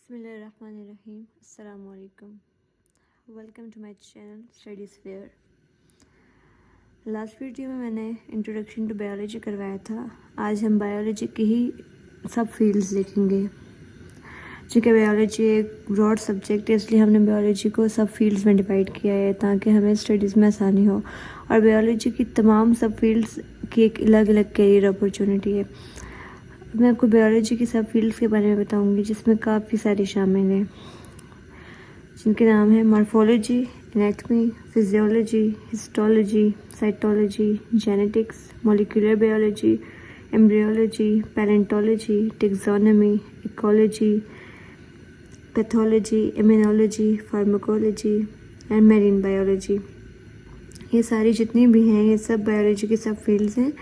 बिस्मिल्लाहिर्रहमानिर्रहीम। अस्सलाम वालेकुम। Welcome to my channel studies fair. Last video में मैंने इंट्रोडक्शन टू बायोलॉजी करवाया था। आज हम बायोलॉजी की ही सब फील्ड्स देखेंगे। चूँकि बायोलॉजी एक ब्रॉड सब्जेक्ट है, इसलिए हमने बायोलॉजी को सब फील्ड्स में डिवाइड किया है ताकि हमें स्टडीज़ में आसानी हो। और बायोलॉजी की तमाम सब फील्ड्स की एक अलग अलग कैरियर अपॉर्चुनिटी है। मैं आपको बायोलॉजी की सब फील्ड्स के बारे में बताऊंगी, जिसमें काफ़ी सारी शामिल हैं, जिनके नाम हैं morphology, anatomy, physiology, histology, cytology, genetics, molecular biology, embryology, palaeontology, taxonomy, ecology, pathology, immunology, pharmacology and marine biology. ये सारी जितनी भी हैं, ये सब बायोलॉजी की सब फील्ड्स हैं।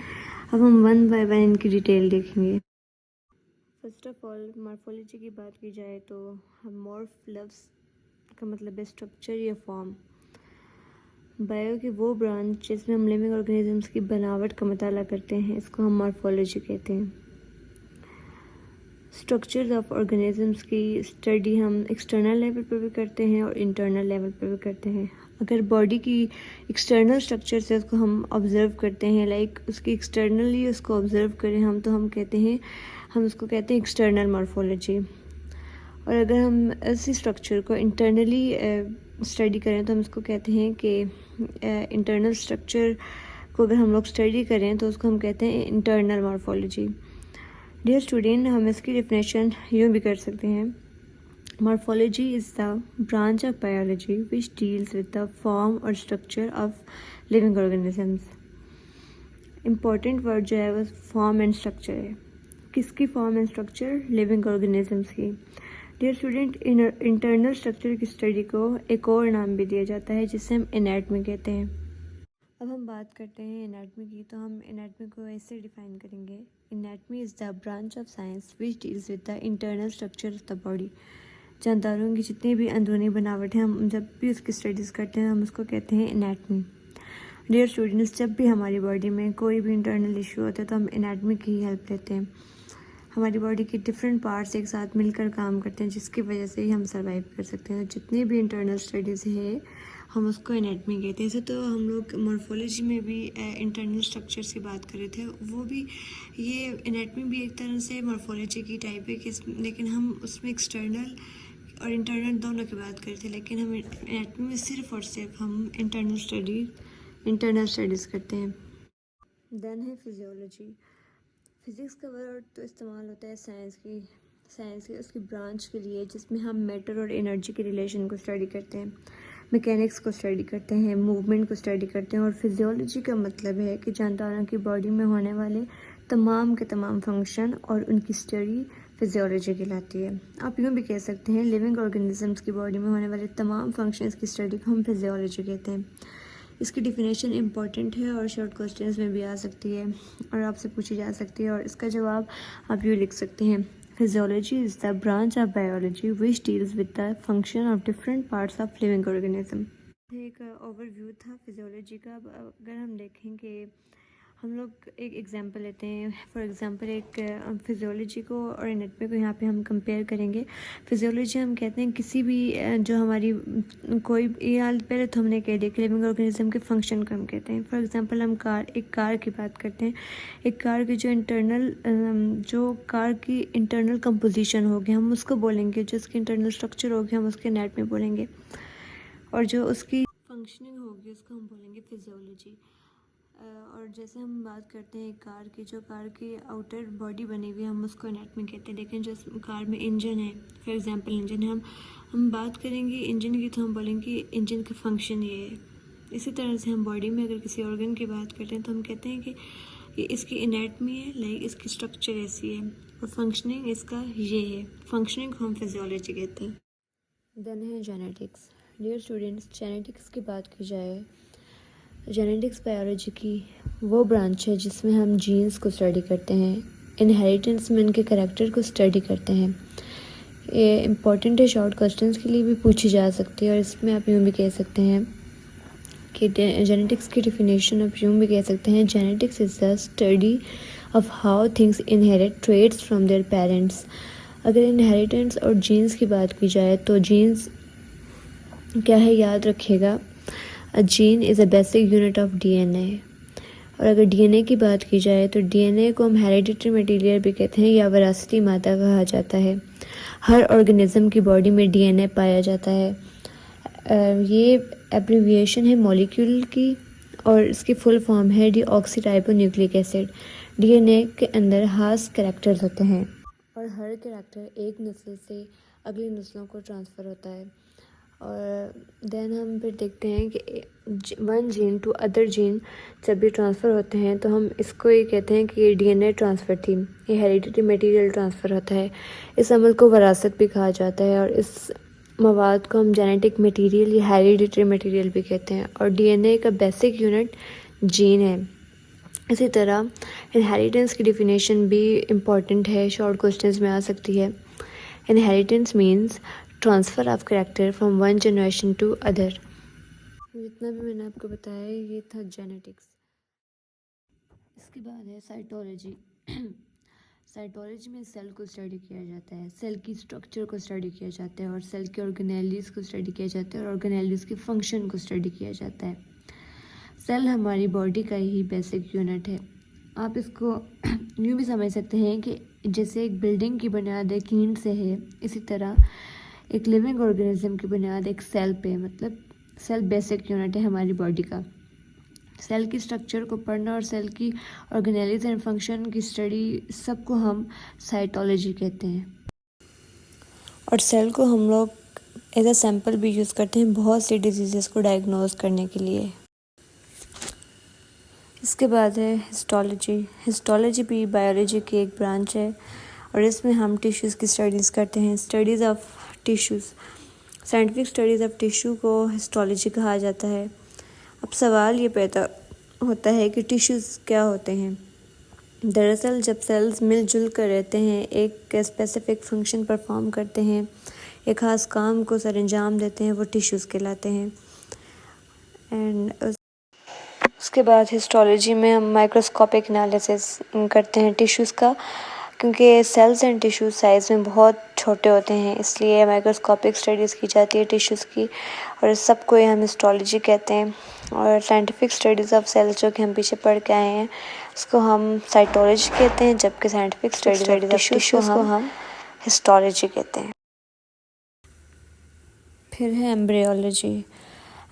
अब हम वन बाय वन इनकी डिटेल देखेंगे। फर्स्ट ऑफ ऑल मॉर्फोलॉजी की बात की जाए तो हम मॉर्फ लफ्ज़ का मतलब है स्ट्रक्चर या फॉर्म। बायो की वो ब्रांच जिसमें हम लिविंग ऑर्गेनिजम्स की बनावट का मुताला करते हैं, इसको हम मॉर्फोलॉजी कहते हैं। स्ट्रक्चर्स ऑफ ऑर्गेनिजम्स की स्टडी हम एक्सटर्नल लेवल पर भी करते हैं और इंटरनल लेवल पर भी करते हैं। अगर बॉडी की एक्सटर्नल स्ट्रक्चर से उसको हम ऑब्ज़र्व करते हैं, लाइक उसकी एक्सटर्नली उसको ऑब्ज़र्व करें हम, तो हम उसको कहते हैं एक्सटर्नल मॉर्फोलॉजी। और अगर हम इसी स्ट्रक्चर को इंटरनली स्टडी करें तो हम इसको कहते हैं कि इंटरनल स्ट्रक्चर को अगर हम लोग स्टडी करें तो उसको हम कहते हैं इंटरनल मॉर्फोलॉजी। डियर स्टूडेंट, हम इसकी डेफिनेशन यूँ भी कर सकते हैं। Morphology is the branch of biology which deals with the form और structure of living organisms. Important word जो है वो फॉर्म एंड स्ट्रक्चर है। किसकी form and structure? Living organisms की। डियर स्टूडेंट, इंटरनल स्ट्रक्चर की स्टडी को एक और नाम भी दिया जाता है जिसे हम एनाटमी कहते हैं। अब हम बात करते हैं एनाटमी की, तो हम एनाटमी को ऐसे डिफाइन करेंगे। Anatomy is the branch of science which deals with the internal structure of the body. जानदारों की जितनी भी अंदरूनी बनावट है, हम जब भी उसकी स्टडीज़ करते हैं हम उसको कहते हैं एनाटमी। डियर स्टूडेंट्स, जब भी हमारी बॉडी में कोई भी इंटरनल इशू होता है तो हम एनाटमी की हेल्प लेते हैं। हमारी बॉडी के डिफरेंट पार्ट्स एक साथ मिलकर काम करते हैं, जिसकी वजह से ही हम सर्वाइव कर सकते हैं। जितनी भी इंटरनल स्टडीज़ है हम उसको एनाटमी कहते हैं। ऐसे तो हम लोग मॉर्फोलॉजी में भी इंटरनल स्ट्रक्चर्स की बात कर रहे थे, वो भी ये एनाटमी भी एक तरह से मॉर्फोलॉजी की टाइप है, लेकिन हम उसमें एक्सटर्नल और इंटरनल दोनों की बात करते हैं। लेकिन हम एनाटमी में सिर्फ और सिर्फ हम इंटरनल स्टडीज़ करते हैं। देन है फिजियोलॉजी। फिज़िक्स का वर्ड तो इस्तेमाल होता है साइंस की उसकी ब्रांच के लिए, जिसमें हम मैटर और एनर्जी के रिलेशन को स्टडी करते हैं, मैकेनिक्स को स्टडी करते हैं, मूवमेंट को स्टडी करते हैं। और फिजियोलॉजी का मतलब है कि जानदारों की बॉडी में होने वाले तमाम के तमाम फंक्शन और उनकी स्टडी फिजियोलॉजी कहलाती है। आप यूँ भी कह सकते हैं लिविंग ऑर्गेनिजम्स की बॉडी में होने वाले तमाम फंक्शंस की स्टडी को हम फिजियोलॉजी कहते हैं। इसकी डिफिनेशन इम्पॉर्टेंट है और शॉर्ट क्वेश्चंस में भी आ सकती है और आपसे पूछी जा सकती है, और इसका जवाब आप यूँ लिख सकते हैं। Physiology is the branch of biology which deals with the function of different parts of living organism. एक ओवरव्यू था फिजियोलॉजी का। अब अगर हम देखें कि हम लोग एक एग्जांपल लेते हैं, फॉर एग्जांपल एक फिजियोलॉजी को और एनाटमी को यहाँ पे हम कंपेयर करेंगे। फिजियोलॉजी हम कहते हैं किसी भी जो हमारी कोई पहले तो हमने कह दिया कि लिविंग ऑर्गेनिज्म के फंक्शन को हम कहते हैं। फॉर एग्जांपल हम एक कार की बात करते हैं। एक कार की जो कार की इंटरनल कंपोजिशन होगी हम उसको बोलेंगे, जो उसकी इंटरनल स्ट्रक्चर होगी हम उसके एनाटमी बोलेंगे, और जो उसकी फंक्शनिंग होगी उसको हम बोलेंगे फिजियोलॉजी। और जैसे हम बात करते हैं कार की, जो कार की आउटर बॉडी बनी हुई है हम उसको एनाटमी कहते हैं। लेकिन जो कार में इंजन है, फॉर एग्जांपल इंजन है, हम बात करेंगे इंजन की, तो हम बोलेंगे इंजन का फंक्शन ये है। इसी तरह से हम बॉडी में अगर किसी ऑर्गन की बात करते हैं तो हम कहते हैं कि ये इसकी एनाटमी है, लाइक इसकी स्ट्रक्चर ऐसी है, और फंक्शनिंग इसका ये है। फंक्शनिंग को हम फिजियोलॉजी कहते हैं। देन है जेनेटिक्स। डियर स्टूडेंट्स, जेनेटिक्स की बात की जाए, जेनेटिक्स बायोलॉजी की वो ब्रांच है जिसमें हम जीन्स को स्टडी करते हैं, इनहेरिटेंस में उनके करैक्टर को स्टडी करते हैं। ये इम्पॉर्टेंट है, शॉर्ट क्वेश्चंस के लिए भी पूछी जा सकती है। और इसमें आप यूँ भी कह सकते हैं कि जेनेटिक्स की डिफिनेशन आप यूँ भी कह सकते हैं, genetics is the study of how things inherit traits from their parents. अगर इनहेरिटेंस और जीन्स की बात की जाए तो जीन्स क्या है याद रखिएगा, a gene is a basic unit of DNA. और अगर डीएनए की बात की जाए तो डीएनए को हम हेरिडिटरी मटेरियल भी कहते हैं या विरासती मादा कहा जाता है। हर ऑर्गेनिज्म की बॉडी में डीएनए पाया जाता है। ये एब्रिविएशन है मॉलिक्यूल की और इसकी फुल फॉर्म है डीऑक्सीराइबोन्यूक्लिक एसिड। डीएनए के अंदर खास कैरेक्टर्स होते हैं और हर कैरेक्टर एक नस्ल से अगली नस्लों को ट्रांसफ़र होता है। और देन हम फिर देखते हैं कि one gene to other gene जब भी ट्रांसफ़र होते हैं तो हम इसको ये कहते हैं कि ये डीएनए ट्रांसफ़र थी, ये हेरिडिटरी मटेरियल ट्रांसफ़र होता है। इस अमल को विरासत भी कहा जाता है और इस मवाद को हम जेनेटिक मटेरियल या हेरिडिटरी मटेरियल भी कहते हैं। और डीएनए का बेसिक यूनिट जीन है। इसी तरह इनहेरिटेंस की डेफिनेशन भी इम्पॉर्टेंट है, शॉर्ट क्वेश्चंस में आ सकती है। Inheritance means transfer of character from one generation to other. जितना भी मैंने आपको बताया ये था जेनेटिक्स। इसके बाद है साइटोलॉजी। साइटोलॉजी में सेल को स्टडी किया जाता है, सेल की स्ट्रक्चर को स्टडी किया जाता है और सेल के ऑर्गेनेलीज को स्टडी किया जाता है और ऑर्गेनेलीज के फंक्शन को स्टडी किया जाता है। सेल हमारी बॉडी का ही बेसिक यूनिट है। आप इसको यूँ भी समझ सकते हैं कि जैसे एक बिल्डिंग की बुनियाद एक ईंट से है, इसी तरह एक लिविंग ऑर्गेनिज्म की बुनियाद एक सेल पे, मतलब सेल बेसिक यूनिट है हमारी बॉडी का। सेल की स्ट्रक्चर को पढ़ना और सेल की ऑर्गेनेलिज एंड फंक्शन की स्टडी सबको हम साइटोलॉजी कहते हैं। और सेल को हम लोग एज अ सैम्पल भी यूज़ करते हैं बहुत सी डिजीज़ को डायग्नोज करने के लिए। इसके बाद है हिस्टोलॉजी। हिस्टोलॉजी भी बायोलॉजी की एक ब्रांच है और इसमें हम टिश्यूज़ की स्टडीज़ करते हैं, studies of tissues. Scientific studies of tissue को हिस्टोलॉजी कहा जाता है। अब सवाल ये पैदा होता है कि टिश्यूज़ क्या होते हैं। दरअसल जब सेल्स मिलजुल कर रहते हैं, एक स्पेसिफिक फंक्शन परफॉर्म करते हैं, एक ख़ास काम को सरअंजाम देते हैं, वो टिश्यूज़ कहलाते हैं। एंड उसके बाद हिस्टोलॉजी में हम माइक्रोस्कोपिक एनालिसिस करते हैं टिश्यूज़ का, क्योंकि सेल्स एंड टिश्यूज साइज़ में बहुत छोटे होते हैं, इसलिए माइक्रोस्कोपिक स्टडीज़ की जाती है टिश्यूज़ की और इस सब को हम हिस्टोलॉजी कहते हैं। और साइंटिफिक स्टडीज़ ऑफ सेल्स जो कि हम पीछे पढ़ के आए हैं उसको हम साइटोलॉजी कहते हैं, जबकि साइंटिफिक स्टडीज़ ऑफ टिश्यूज़ को हम हिस्टोलॉजी कहते हैं। फिर है embryology.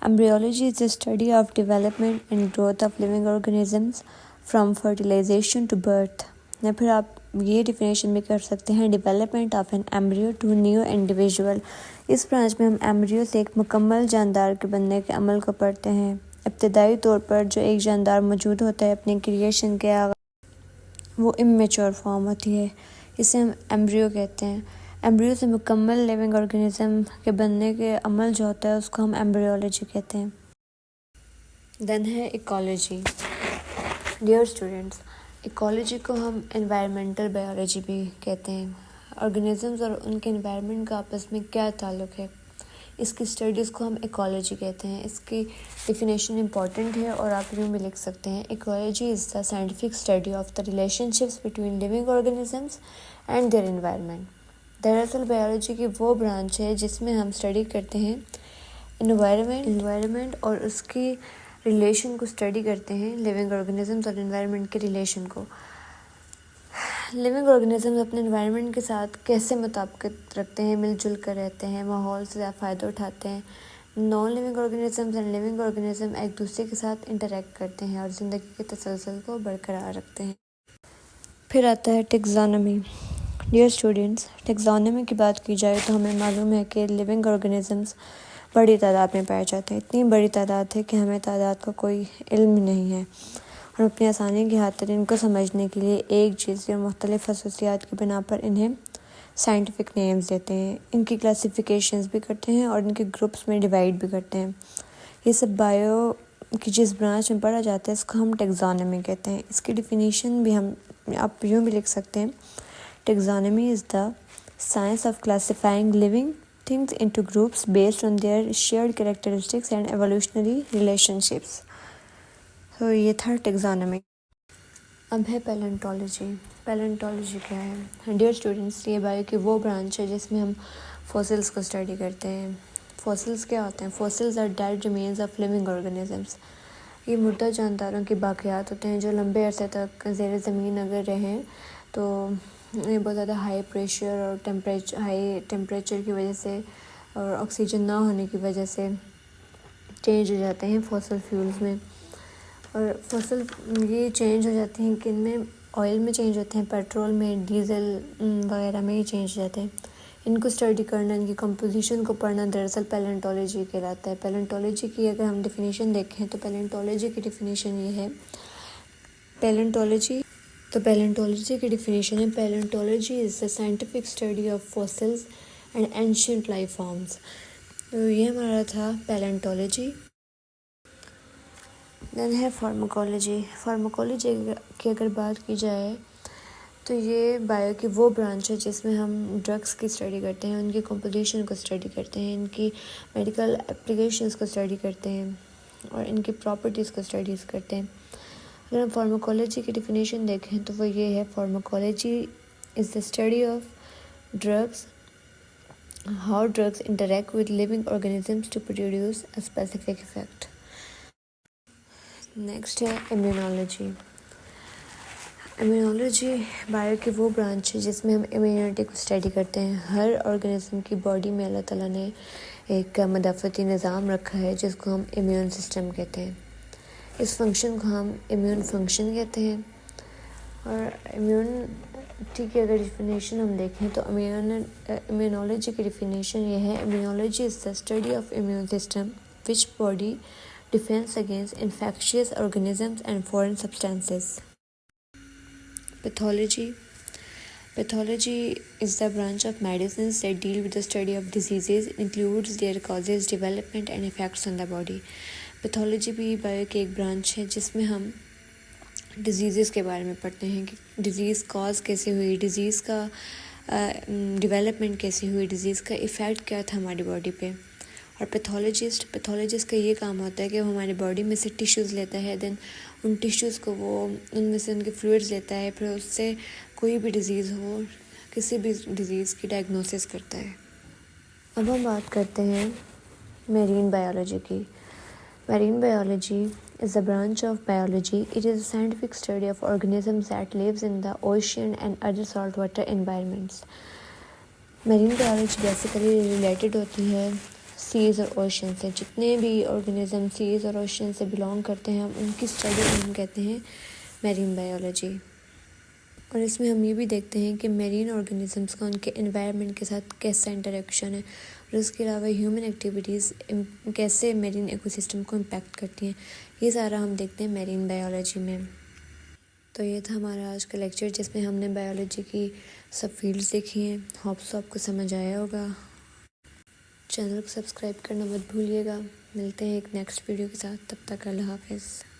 Embryology is the study of development and growth of living organisms from fertilisation to birth. या फिर आप ये डिफिनेशन भी कर सकते हैं, development of an embryo to new individual. इस ब्रांच में हम एम्ब्रियो से एक मुकम्मल जानदार के बनने के अमल को पढ़ते हैं। इब्तदाई तौर पर जो एक जानदार मौजूद होता है अपने क्रिएशन के आगाज़ वो इमेच्योर फॉर्म होती है, इसे हम एम्ब्रियो कहते हैं। एम्ब्रियो से मुकम्मल लिविंग ऑर्गेनिज्म के बनने के अमल जो होता है उसको हम एम्ब्रियोलॉजी कहते हैं। देन है इकोलॉजी। डियर स्टूडेंट्स, इकोलॉजी को हम एनवायरमेंटल बायोलॉजी भी कहते हैं। ऑर्गेनिजम्स और उनके एनवायरनमेंट का आपस में क्या ताल्लुक़ है, इसकी स्टडीज़ को हम इकोलॉजी कहते हैं। इसकी डेफिनेशन इंपॉर्टेंट है और आप यूँ भी लिख सकते हैं, ecology is the scientific study of the relationships between living organisms and their environment. दरअसल बायोलॉजी की वो ब्रांच है जिसमें हम स्टडी करते हैं एनवायरनमेंट और उसकी रिलेशन को स्टडी करते हैं, लिविंग ऑर्गेनिजम्स और एनवायरनमेंट के रिलेशन को। लिविंग ऑर्गेनिजम्स अपने एनवायरनमेंट के साथ कैसे मुताबिकत रखते हैं, मिलजुल कर रहते हैं, माहौल से फ़ायदा उठाते हैं। Non living organisms and living organism एक दूसरे के साथ इंटरेक्ट करते हैं और ज़िंदगी के तसलसल को बरकरार रखते हैं। फिर आता है टेक्सोनॉमी। डियर स्टूडेंट्स, टेक्सोनॉमी की बात की जाए तो हमें मालूम है कि लिविंग ऑर्गेनिजम्स बड़ी तादाद में पाए जाते हैं। इतनी बड़ी तादाद है कि हमें तादाद का कोई इल्म नहीं है। हम अपनी आसानी की खातिर इनको समझने के लिए एक चीज़ और मुख्तलिफ़ खसूसियात की बिना पर इन्हें साइंटिफिक नेम्स देते हैं, इनकी क्लासिफिकेशंस भी करते हैं और इनके ग्रुप्स में डिवाइड भी करते हैं। ये सब बायो की जिस ब्रांच में पढ़ा जाता है इसको हम टेक्सोनॉमी कहते हैं। इसकी डिफिनीशन भी हम आप यूँ भी लिख सकते हैं, taxonomy is the science of classifying living things into groups based on their shared characteristics and evolutionary relationships. तो ये था टेक्सोनॉमी। अब है पैलेंटोलॉजी। पैलेंटोलॉजी क्या है? डियर स्टूडेंट्स, ये बायो की वो ब्रांच है जिसमें हम फॉसिल्स को स्टडी करते हैं। फॉसिल्स क्या होते हैं? Fossils are dead remains of living organisms. ये मुर्दा जानदारों की बाक़ियात होते हैं जो लंबे अरसे तक ज़ेर ज़मीन अगर रहें तो ये बहुत ज़्यादा हाई टेम्परेचर की वजह से और ऑक्सीजन ना होने की वजह से चेंज हो जाते हैं फॉसिल फ्यूल्स में। और फॉसिल ये चेंज हो जाते हैं किन में? ऑयल में चेंज होते हैं, पेट्रोल में, डीज़ल वगैरह में ये चेंज हो जाते हैं। इनको स्टडी करना, इनकी कंपोजिशन को पढ़ना दरअसल पैलेंटोलॉजी कहलाता है। पैलेंटोलॉजी की अगर हम डेफिनेशन देखें तो पैलेंटोलॉजी की डेफिनेशन ये है। पैलेंटोलॉजी की डेफिनेशन है, palaeontology is the scientific study of fossils and ancient life forms. तो ये हमारा था पैलेंटोलॉजी। देन है फार्माकोलॉजी। फार्माकोलॉजी की अगर बात की जाए तो ये बायो की वो ब्रांच है जिसमें हम ड्रग्स की स्टडी करते हैं, उनकी कंपोजिशन को स्टडी करते हैं, इनकी मेडिकल एप्लीकेशंस को स्टडी करते हैं और इनकी प्रॉपर्टीज़ को स्टडीज़ करते हैं। अगर हम फार्माकोलॉजी की डेफिनेशन देखें तो वो ये है, pharmacology is the study of drugs, how drugs interact with living organisms to produce a specific effect. Next है इम्यूनोलॉजी। इम्यूनोलॉजी बायो की वो ब्रांच है जिसमें हम इम्यूनिटी को स्टडी करते हैं। हर ऑर्गेनिज्म की बॉडी में अल्लाह ताला ने एक मदाफ़ती निज़ाम रखा है जिसको हम इम्यून सिस्टम कहते हैं। इस फंक्शन को हम इम्यून फंक्शन कहते हैं। और इम्यूनिटी की अगर डिफिनेशन हम देखें तो इम्यूनोलॉजी की डिफिनेशन ये है, immunology is the study of immune system which body defence against infectious organisms and foreign substances. Pathology is the branch of medicines that deal with the study of diseases, includes their causes, development and effects on the body. Pathology भी bio की एक branch है जिसमें हम disease के बारे में पढ़ते हैं कि डिज़ीज़ कॉज कैसे हुई, डिज़ीज़ का डेवलपमेंट कैसे हुई, डिज़ीज़ का इफ़ेक्ट क्या था हमारी बॉडी पे। और पैथोलॉजिस्ट का ये काम होता है कि वो हमारी बॉडी में से टिश्यूज़ लेता है, देन उन टिश्यूज़ को वो उनमें से उनके फ्लूइड्स लेता है, फिर उससे कोई भी डिज़ीज़ हो, किसी भी डिज़ीज़ की डायग्नोसिस करता है। अब हम बात करते हैं मेरीन बायोलॉजी की। Marine biology is the branch of biology. It is a scientific study of organisms that lives in the ocean and other salt water environments. Marine biology basically related होती है सीज़ और ocean से। जितने भी organism seas और ocean से belong करते हैं हम उनकी स्टडी हम कहते हैं मेरीन बायोलॉजी। और इसमें हम ये भी देखते हैं कि मेरीन ऑर्गेनिजम्स का उनके एनवायरनमेंट के साथ कैसा इंटरेक्शन है और उसके अलावा ह्यूमन एक्टिविटीज़ कैसे मेरीन इकोसिस्टम को इम्पैक्ट करती हैं, ये सारा हम देखते हैं मेरीन बायोलॉजी में। तो ये था हमारा आज का लेक्चर जिसमें हमने बायोलॉजी की सब फील्ड्स देखी हैं। होप्स आपको समझ आया होगा। चैनल को सब्सक्राइब करना मत भूलिएगा। मिलते हैं एक नेक्स्ट वीडियो के साथ, तब तक अल्लाह हाफ़िज़।